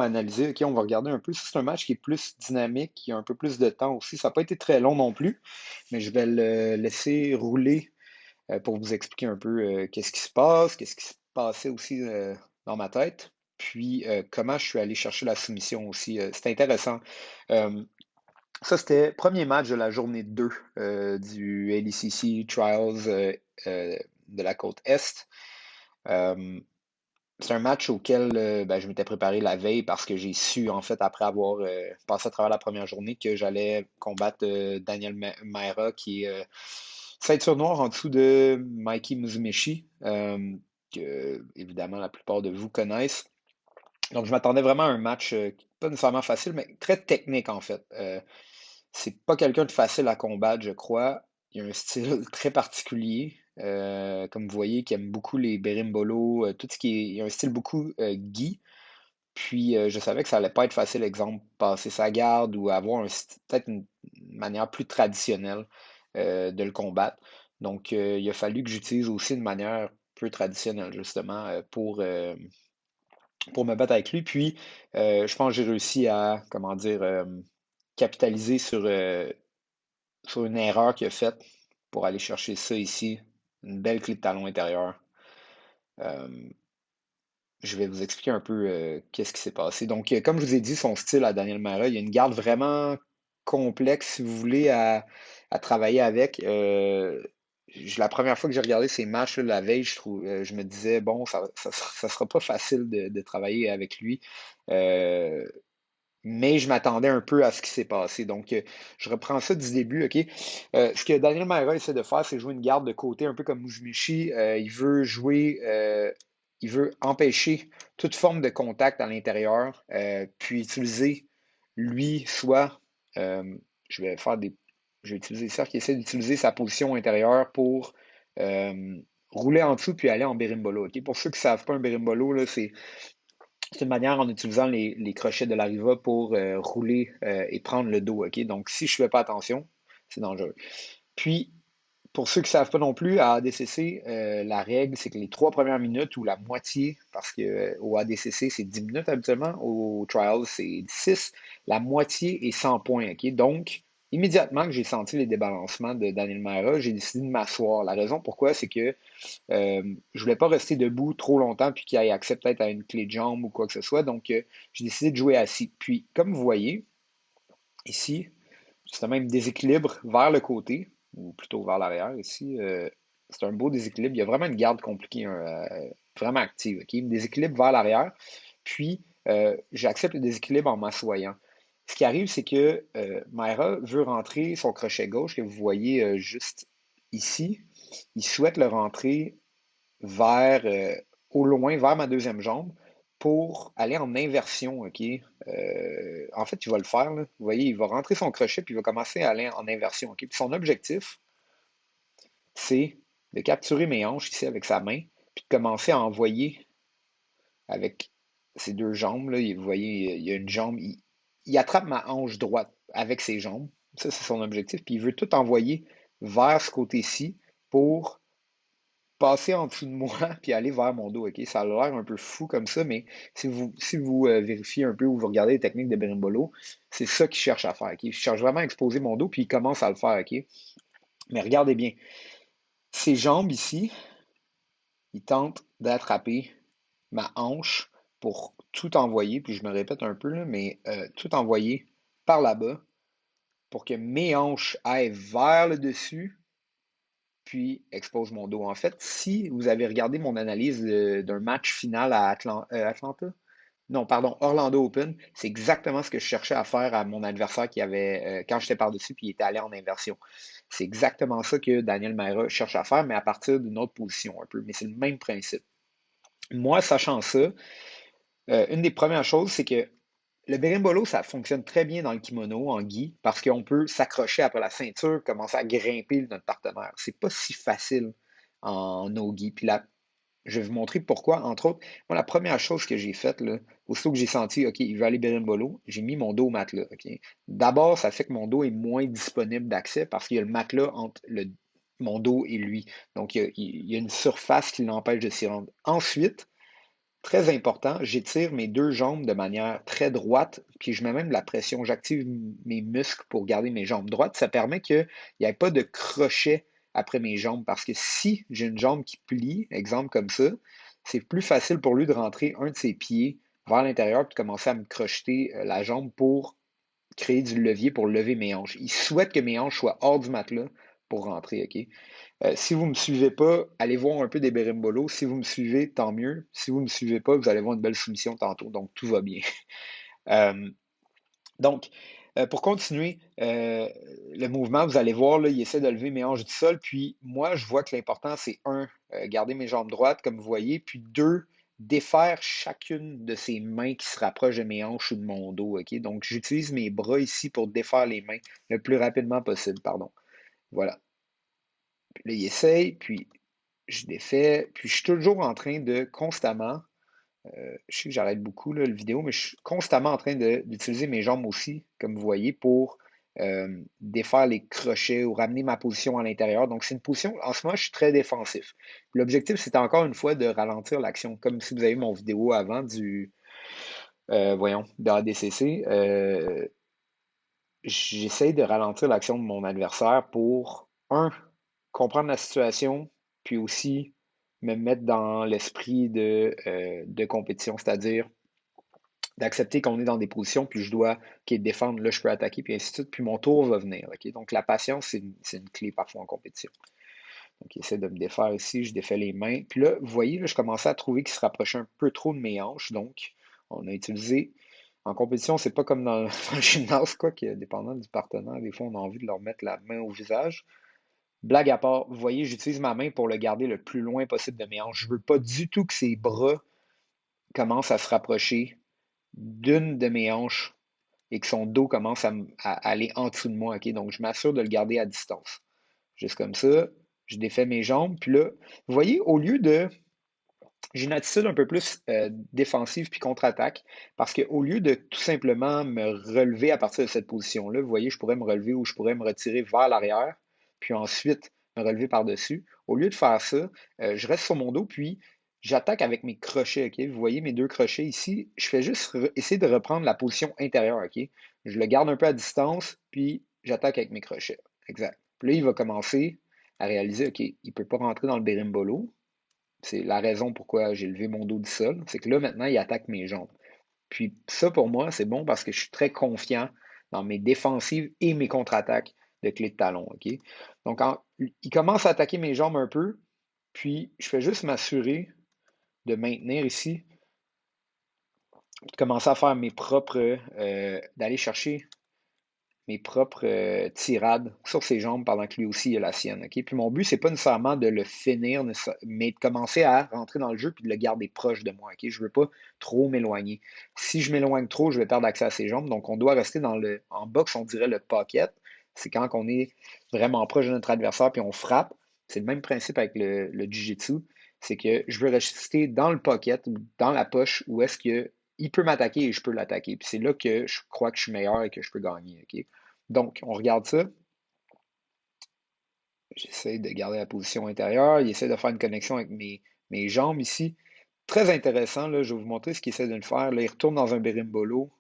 analyser, OK, on va regarder un peu. Ça, c'est un match qui est plus dynamique, qui a un peu plus de temps aussi. Ça n'a pas été très long non plus, mais je vais le laisser rouler pour vous expliquer un peu qu'est-ce qui se passe, qu'est-ce qui se passait aussi dans ma tête, puis comment je suis allé chercher la soumission aussi. C'est intéressant. Euh, Ça, c'était premier match de la journée 2 du ADCC Trials de la côte Est. Euh, c'est un match auquel ben, je m'étais préparé la veille parce que j'ai su, en fait, après avoir passé à travers la première journée, que j'allais combattre Daniel Maera, qui est ceinture noire en dessous de Mikey Musumeci, que évidemment la plupart de vous connaissent. Donc, je m'attendais vraiment à un match pas nécessairement facile, mais très technique, en fait. C'est pas quelqu'un de facile à combattre, je crois. Il a un style très particulier, comme vous voyez, qui aime beaucoup les berimbolo, tout ce qui est. Il a un style beaucoup Guy. Puis je savais que ça allait pas être facile, exemple, passer sa garde ou avoir peut-être une manière plus traditionnelle de le combattre. Donc il a fallu que j'utilise aussi une manière peu traditionnelle, justement, pour me battre avec lui. Puis je pense que j'ai réussi à, comment dire, capitaliser sur une erreur qu'il a faite pour aller chercher ça ici. Une belle clé de talon intérieur. Euh, je vais vous expliquer un peu qu'est-ce qui s'est passé. Donc, comme je vous ai dit, son style à Daniel Mara, il y a une garde vraiment complexe, si vous voulez, à travailler avec. La première fois que j'ai regardé ces matchs là, la veille, je me disais, bon, ça sera pas facile de travailler avec lui. Euh, mais je m'attendais un peu à ce qui s'est passé. Donc, je reprends ça du début, OK? Ce que Daniel Maira essaie de faire, c'est jouer une garde de côté, un peu comme Mujimichi. Il veut empêcher toute forme de contact à l'intérieur, puis utiliser, lui, soit, euh, je vais faire des, je vais utiliser ça, qui essaie d'utiliser sa position intérieure pour euh, rouler en dessous puis aller en berimbolo, OK? Pour ceux qui ne savent pas, un berimbolo, là, c'est une manière en utilisant les crochets de la riva pour rouler et prendre le dos. OK? Donc, si je ne fais pas attention, c'est dangereux. Puis, pour ceux qui ne savent pas non plus, à ADCC, la règle, c'est que les 3 premières minutes ou la moitié, parce qu'au ADCC, c'est 10 minutes habituellement, au trial, c'est 6, la moitié est 100 points. OK? Donc, immédiatement que j'ai senti les débalancements de Daniel Maera, j'ai décidé de m'asseoir. La raison pourquoi, c'est que je voulais pas rester debout trop longtemps puis qu'il ait accès peut-être à une clé de jambe ou quoi que ce soit. Donc, j'ai décidé de jouer assis. Puis, comme vous voyez, ici, c'est un même déséquilibre vers le côté, ou plutôt vers l'arrière ici. C'est un beau déséquilibre. Il y a vraiment une garde compliquée, vraiment active. OK? Un déséquilibre vers l'arrière. Puis, j'accepte le déséquilibre en m'assoyant. Ce qui arrive, c'est que Myra veut rentrer son crochet gauche, que vous voyez juste ici. Il souhaite le rentrer vers, au loin, vers ma deuxième jambe pour aller en inversion, OK? En fait, il va le faire, là. Vous voyez, il va rentrer son crochet puis il va commencer à aller en inversion, OK? Puis son objectif, c'est de capturer mes hanches ici avec sa main puis de commencer à envoyer avec ses deux jambes, là. Vous voyez, il y a une jambe, il attrape ma hanche droite avec ses jambes. Ça, c'est son objectif. Puis il veut tout envoyer vers ce côté-ci pour passer en dessous de moi puis aller vers mon dos, OK? Ça a l'air un peu fou comme ça, mais si vous vérifiez un peu ou vous regardez les techniques de Berimbolo, c'est ça qu'il cherche à faire, OK? Il cherche vraiment à exposer mon dos, puis il commence à le faire, OK? Mais regardez bien, ses jambes ici, il tente d'attraper ma hanche pour tout envoyer, puis je me répète un peu, là, mais tout envoyer par là-bas pour que mes hanches aillent vers le dessus puis expose mon dos. En fait, si vous avez regardé mon analyse d'un match final à Atlanta, non, pardon, Orlando Open, c'est exactement ce que je cherchais à faire à mon adversaire qui avait, quand j'étais par-dessus, puis il était allé en inversion. C'est exactement ça que Daniel Maera cherche à faire, mais à partir d'une autre position un peu. Mais c'est le même principe. Moi, sachant ça, une des premières choses, c'est que le berimbolo, ça fonctionne très bien dans le kimono, en gi, parce qu'on peut s'accrocher après la ceinture, commencer à grimper notre partenaire. C'est pas si facile en no-gi. Puis là, je vais vous montrer pourquoi. Entre autres, moi, la première chose que j'ai faite, là, aussitôt que j'ai senti, OK, il veut aller berimbolo, j'ai mis mon dos au matelas. OK? D'abord, ça fait que mon dos est moins disponible d'accès parce qu'il y a le matelas entre mon dos et lui. Donc, il y a une surface qui l'empêche de s'y rendre. Ensuite, très important, j'étire mes deux jambes de manière très droite, puis je mets même de la pression. J'active mes muscles pour garder mes jambes droites. Ça permet qu'il n'y ait pas de crochet après mes jambes, parce que si j'ai une jambe qui plie, exemple comme ça, c'est plus facile pour lui de rentrer un de ses pieds vers l'intérieur puis de commencer à me crocheter la jambe pour créer du levier pour lever mes hanches. Il souhaite que mes hanches soient hors du matelas pour rentrer, OK? Si vous ne me suivez pas, allez voir un peu des bérimbolos. Si vous me suivez, tant mieux. Si vous ne me suivez pas, vous allez voir une belle soumission tantôt. Donc, tout va bien. Euh, donc, pour continuer le mouvement, vous allez voir, là, il essaie de lever mes hanches du sol. Puis, moi, je vois que l'important, c'est un, garder mes jambes droites, comme vous voyez. Puis, deux, défaire chacune de ses mains qui se rapprochent de mes hanches ou de mon dos. OK? Donc, j'utilise mes bras ici pour défaire les mains le plus rapidement possible. Pardon. Voilà. Puis là, il essaye, puis je défais, puis je suis toujours en train de constamment, je sais que j'arrête beaucoup là, le vidéo, mais je suis constamment en train d'utiliser mes jambes aussi, comme vous voyez, pour défaire les crochets ou ramener ma position à l'intérieur. Donc, c'est une position, en ce moment, je suis très défensif. L'objectif, c'est encore une fois de ralentir l'action, comme si vous avez vu mon vidéo avant voyons, de ADCC. J'essaie de ralentir l'action de mon adversaire pour, un, comprendre la situation, puis aussi me mettre dans l'esprit de compétition, c'est-à-dire d'accepter qu'on est dans des positions, puis je dois défendre, là je peux attaquer, puis ainsi de suite, puis mon tour va venir. OK? Donc la patience, c'est une clé parfois en compétition. Donc il essaie de me défaire ici, je défais les mains. Puis là, vous voyez, là, je commençais à trouver qu'il se rapprochait un peu trop de mes hanches, donc on a utilisé en compétition, c'est pas comme dans, dans le gymnase, quoi, que dépendant du partenaire, des fois, on a envie de leur mettre la main au visage. Blague à part, vous voyez, j'utilise ma main pour le garder le plus loin possible de mes hanches. Je veux pas du tout que ses bras commencent à se rapprocher d'une de mes hanches et que son dos commence à aller en dessous de moi. OK? Donc, je m'assure de le garder à distance. Juste comme ça, je défais mes jambes. Puis là, vous voyez, au lieu de j'ai une attitude un peu plus défensive puis contre-attaque parce qu'au lieu de tout simplement me relever à partir de cette position-là, vous voyez, je pourrais me relever ou je pourrais me retirer vers l'arrière, puis ensuite me relever par-dessus. Au lieu de faire ça, je reste sur mon dos, puis j'attaque avec mes crochets, OK? Vous voyez mes deux crochets ici. Je fais juste essayer de reprendre la position intérieure, OK? Je le garde un peu à distance, puis j'attaque avec mes crochets. Exact. Puis là, il va commencer à réaliser, OK, il ne peut pas rentrer dans le bérimbolo. C'est la raison pourquoi j'ai levé mon dos du sol. C'est que là, maintenant, il attaque mes jambes. Puis ça, pour moi, c'est bon parce que je suis très confiant dans mes défensives et mes contre-attaques de clé de talon. OK? Donc, il commence à attaquer mes jambes un peu, puis je fais juste m'assurer de maintenir ici, de commencer à faire mes propres, d'aller chercher mes propres tirades sur ses jambes pendant que lui aussi a la sienne. OK? Puis mon but, c'est pas nécessairement de le finir, mais de commencer à rentrer dans le jeu puis de le garder proche de moi. OK? Je veux pas trop m'éloigner. Si je m'éloigne trop, je vais perdre accès à ses jambes. Donc, on doit rester en boxe, on dirait le pocket. C'est quand on est vraiment proche de notre adversaire puis on frappe. C'est le même principe avec le jiu-jitsu. C'est que je veux rester dans le pocket, dans la poche, où est-ce que il peut m'attaquer et je peux l'attaquer. Puis c'est là que je crois que je suis meilleur et que je peux gagner. OK? Donc, on regarde ça. J'essaie de garder la position intérieure. Il essaie de faire une connexion avec mes jambes ici. Très intéressant, là. Je vais vous montrer ce qu'il essaie de le faire. Là, il retourne dans un berimbolo.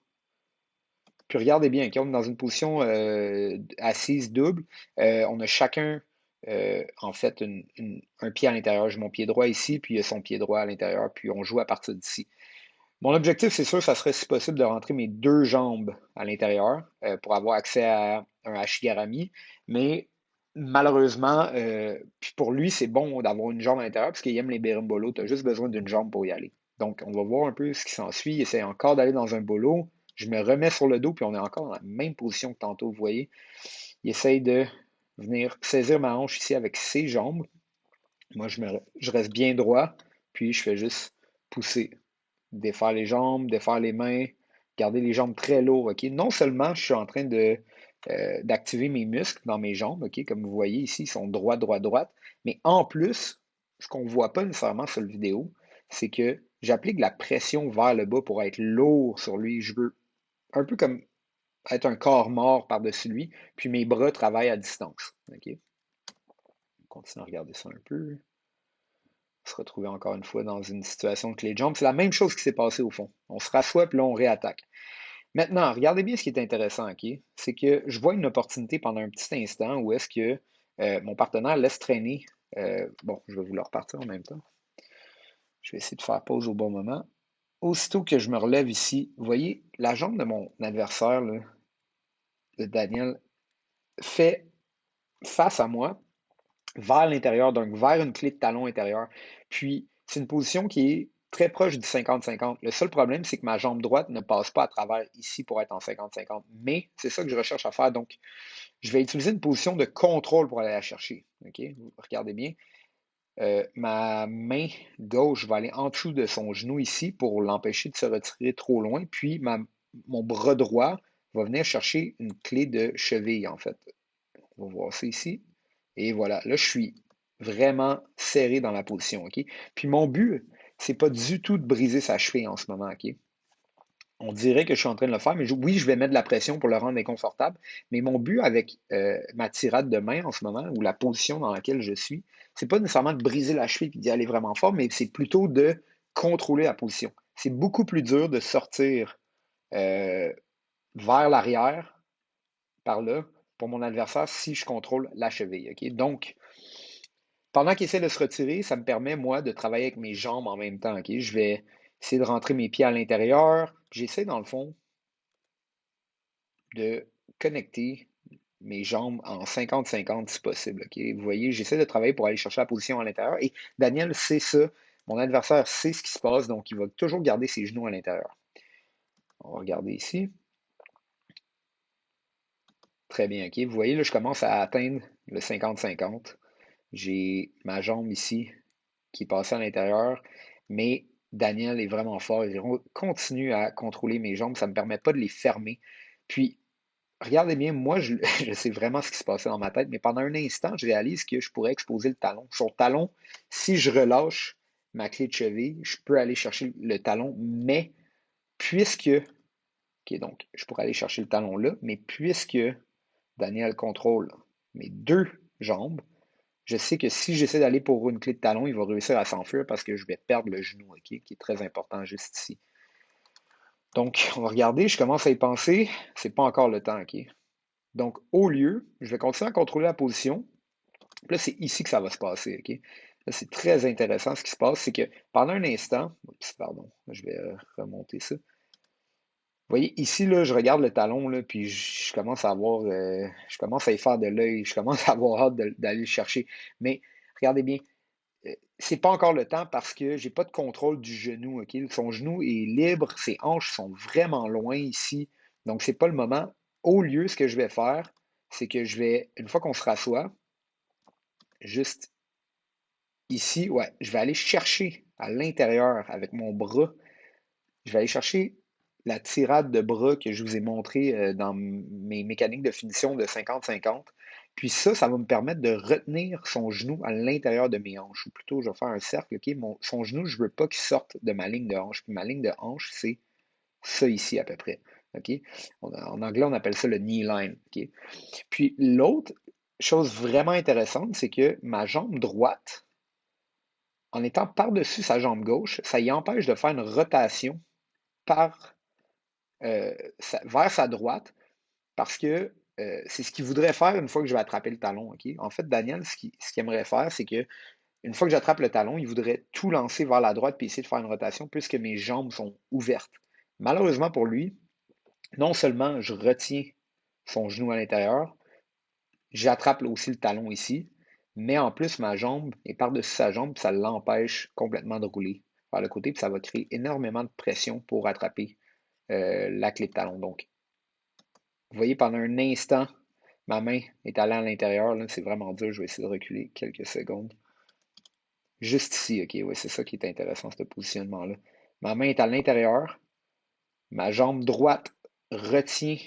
Puis regardez bien, on est dans une position assise double. On a chacun, en fait, un pied à l'intérieur. J'ai mon pied droit ici, puis il y a son pied droit à l'intérieur, puis on joue à partir d'ici. Mon objectif, c'est sûr, ça serait si possible de rentrer mes deux jambes à l'intérieur pour avoir accès à un Ashigarami. Mais malheureusement, puis pour lui, c'est bon d'avoir une jambe à l'intérieur parce qu'il aime les berimbolos. Tu as juste besoin d'une jambe pour y aller. Donc, on va voir un peu ce qui s'ensuit. Il essaie encore d'aller dans un bolo. Je me remets sur le dos, puis on est encore dans la même position que tantôt, vous voyez. Il essaye de venir saisir ma hanche ici avec ses jambes. Moi, je reste bien droit, puis je fais juste pousser. Défaire les jambes, défaire les mains, garder les jambes très lourdes, OK? Non seulement je suis en train d'activer mes muscles dans mes jambes, OK? Comme vous voyez ici, ils sont droits, droits, droites. Mais en plus, ce qu'on ne voit pas nécessairement sur la vidéo, c'est que j'applique la pression vers le bas pour être lourd sur lui. Je veux un peu comme être un corps mort par-dessus lui, puis mes bras travaillent à distance, OK? On continue à regarder ça un peu. se retrouver encore une fois dans une situation de clé de jambe. C'est la même chose qui s'est passé au fond. On se rassoit, puis là, on réattaque. Maintenant, regardez bien ce qui est intéressant, OK? C'est que je vois une opportunité pendant un petit instant où est-ce que mon partenaire laisse traîner. Bon, je vais vous le repartir en même temps. Je vais essayer de faire pause au bon moment. Aussitôt que je me relève ici, vous voyez, la jambe de mon adversaire, là, de Daniel, fait face à moi, vers l'intérieur, donc vers une clé de talon intérieur. Puis, c'est une position qui est très proche du 50-50. Le seul problème, c'est que ma jambe droite ne passe pas à travers ici pour être en 50-50. Mais c'est ça que je recherche à faire. Donc, je vais utiliser une position de contrôle pour aller la chercher. OK? Regardez bien. Ma main gauche va aller en dessous de son genou ici pour l'empêcher de se retirer trop loin. Puis, mon bras droit va venir chercher une clé de cheville, en fait. On va voir ça ici. Et voilà, là, je suis vraiment serré dans la position, OK? Puis mon but, c'est pas du tout de briser sa cheville en ce moment, OK? On dirait que je suis en train de le faire, mais oui, je vais mettre de la pression pour le rendre inconfortable. Mais mon but avec ma tirade de main en ce moment, ou la position dans laquelle je suis, c'est pas nécessairement de briser la cheville et d'y aller vraiment fort, mais c'est plutôt de contrôler la position. C'est beaucoup plus dur de sortir euh, vers l'arrière par là pour mon adversaire si je contrôle la cheville. OK? Donc, pendant qu'il essaie de se retirer, ça me permet, moi, de travailler avec mes jambes en même temps. OK? Je vais essayer de rentrer mes pieds à l'intérieur. J'essaie, dans le fond, de connecter mes jambes en 50-50 si possible. OK? Vous voyez, j'essaie de travailler pour aller chercher la position à l'intérieur. Et Daniel sait ça. Mon adversaire sait ce qui se passe, donc il va toujours garder ses genoux à l'intérieur. On va regarder ici. Très bien, OK. Vous voyez, là, je commence à atteindre le 50-50. J'ai ma jambe ici qui est passée à l'intérieur, mais Daniel est vraiment fort. Il continue à contrôler mes jambes. Ça ne me permet pas de les fermer. Puis, regardez bien, moi, je sais vraiment ce qui se passait dans ma tête, mais pendant un instant, je réalise que je pourrais exposer le talon. Son talon, si je relâche ma clé de cheville, je peux aller chercher le talon, mais puisque, ok, donc, je pourrais aller chercher le talon là, mais puisque Daniel contrôle mes deux jambes, je sais que si j'essaie d'aller pour une clé de talon, il va réussir à s'enfuir parce que je vais perdre le genou, ok, qui est très important juste ici. Donc, on va regarder, je commence à y penser, c'est pas encore le temps, ok? Donc, au lieu, je vais continuer à contrôler la position. Là, c'est ici que ça va se passer, ok? Là, c'est très intéressant ce qui se passe, c'est que pendant un instant, oups, pardon, je vais remonter ça. Vous voyez, ici, là, je regarde le talon, là, puis je commence à avoir, je commence à y faire de l'œil, je commence à avoir hâte d'aller le chercher. Mais regardez bien, c'est pas encore le temps parce que j'ai pas de contrôle du genou, OK? Son genou est libre, ses hanches sont vraiment loin ici. Donc, c'est pas le moment. Au lieu, ce que je vais faire, c'est que je vais, une fois qu'on se rassoit, juste ici, ouais, je vais aller chercher à l'intérieur avec mon bras. Je vais aller chercher la tirade de bras que je vous ai montré dans mes mécaniques de finition de 50-50. Puis ça va me permettre de retenir son genou à l'intérieur de mes hanches. Ou plutôt, je vais faire un cercle. OK? Son genou, je ne veux pas qu'il sorte de ma ligne de hanche. Puis ma ligne de hanche, c'est ça ici à peu près. OK? En anglais, on appelle ça le knee line. OK? Puis l'autre chose vraiment intéressante, c'est que ma jambe droite, en étant par-dessus sa jambe gauche, ça y empêche de faire une rotation par vers sa droite parce que c'est ce qu'il voudrait faire une fois que je vais attraper le talon. OK? En fait, Daniel, ce qu'il aimerait faire, c'est que une fois que j'attrape le talon, il voudrait tout lancer vers la droite puis essayer de faire une rotation puisque mes jambes sont ouvertes. Malheureusement pour lui, non seulement je retiens son genou à l'intérieur, j'attrape aussi le talon ici, mais en plus, ma jambe est par-dessus sa jambe, puis ça l'empêche complètement de rouler vers le côté, puis ça va créer énormément de pression pour attraper la clé de talon. Donc, vous voyez, pendant un instant, ma main est allée à l'intérieur. Là, c'est vraiment dur. Je vais essayer de reculer quelques secondes. Juste ici, OK, oui, c'est ça qui est intéressant, ce positionnement-là. Ma main est à l'intérieur. Ma jambe droite retient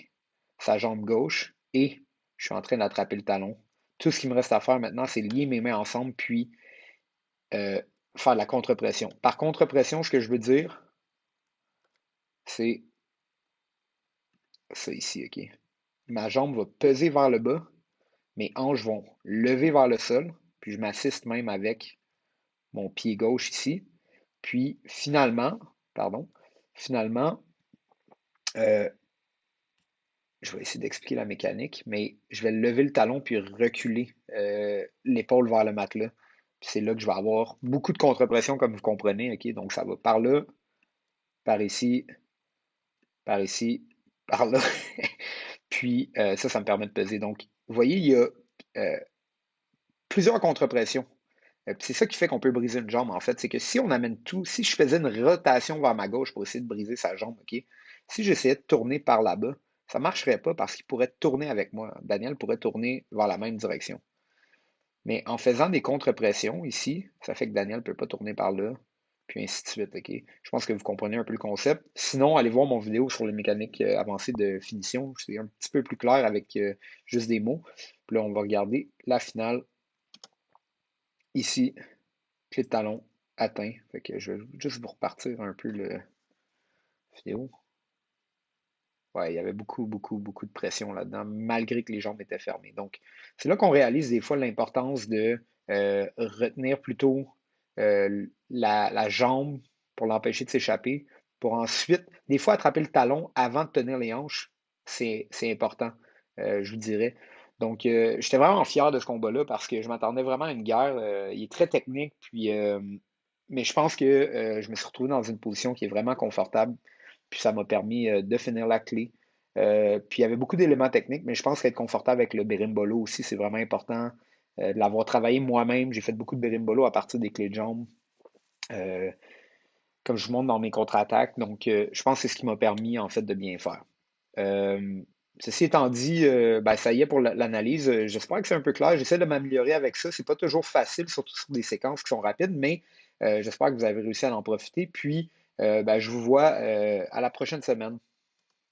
sa jambe gauche et je suis en train d'attraper le talon. Tout ce qui me reste à faire maintenant, c'est lier mes mains ensemble puis euh, faire la contre-pression. Par contre-pression, ce que je veux dire, c'est ça ici, OK? Ma jambe va peser vers le bas. Mes hanches vont lever vers le sol, puis je m'assiste même avec mon pied gauche ici. Puis finalement, euh, je vais essayer d'expliquer la mécanique, mais je vais lever le talon puis reculer l'épaule vers le matelas. Puis c'est là que je vais avoir beaucoup de contre-pression, comme vous comprenez, OK? Donc ça va par là, par ici, par ici, par là. Puis ça me permet de peser. Donc, vous voyez, il y a euh, plusieurs contre-pressions. Puis c'est ça qui fait qu'on peut briser une jambe, en fait. C'est que si on amène tout, si je faisais une rotation vers ma gauche pour essayer de briser sa jambe, OK? Si j'essayais de tourner par là-bas, ça ne marcherait pas parce qu'il pourrait tourner avec moi. Daniel pourrait tourner vers la même direction. Mais en faisant des contre-pressions ici, ça fait que Daniel ne peut pas tourner par là, puis ainsi de suite, OK? Je pense que vous comprenez un peu le concept. Sinon, allez voir mon vidéo sur les mécaniques avancées de finition. C'est un petit peu plus clair avec juste des mots. Puis là, on va regarder la finale ici. Clé de talon atteint. Fait que je vais juste vous repartir un peu le vidéo. Ouais, il y avait beaucoup, beaucoup, beaucoup de pression là-dedans, malgré que les jambes étaient fermées. Donc, c'est là qu'on réalise des fois l'importance de retenir plutôt la jambe pour l'empêcher de s'échapper, pour ensuite, des fois, attraper le talon avant de tenir les hanches. C'est important, je vous dirais. Donc, j'étais vraiment fier de ce combat-là parce que je m'attendais vraiment à une guerre. Il est très technique, puis, mais je pense que je me suis retrouvé dans une position qui est vraiment confortable. Puis ça m'a permis de finir la clé. Puis il y avait beaucoup d'éléments techniques, mais je pense qu'être confortable avec le berimbolo aussi, c'est vraiment important. De l'avoir travaillé moi-même, j'ai fait beaucoup de berimbolo à partir des clés de jambes, euh, comme je vous montre dans mes contre-attaques. Donc, je pense que c'est ce qui m'a permis en fait de bien faire. Euh, Ceci étant dit, ben, ça y est pour l'analyse. J'espère que c'est un peu clair. J'essaie de m'améliorer avec ça. C'est pas toujours facile, surtout sur des séquences qui sont rapides, mais j'espère que vous avez réussi à en profiter. Puis, ben, je vous vois à la prochaine semaine.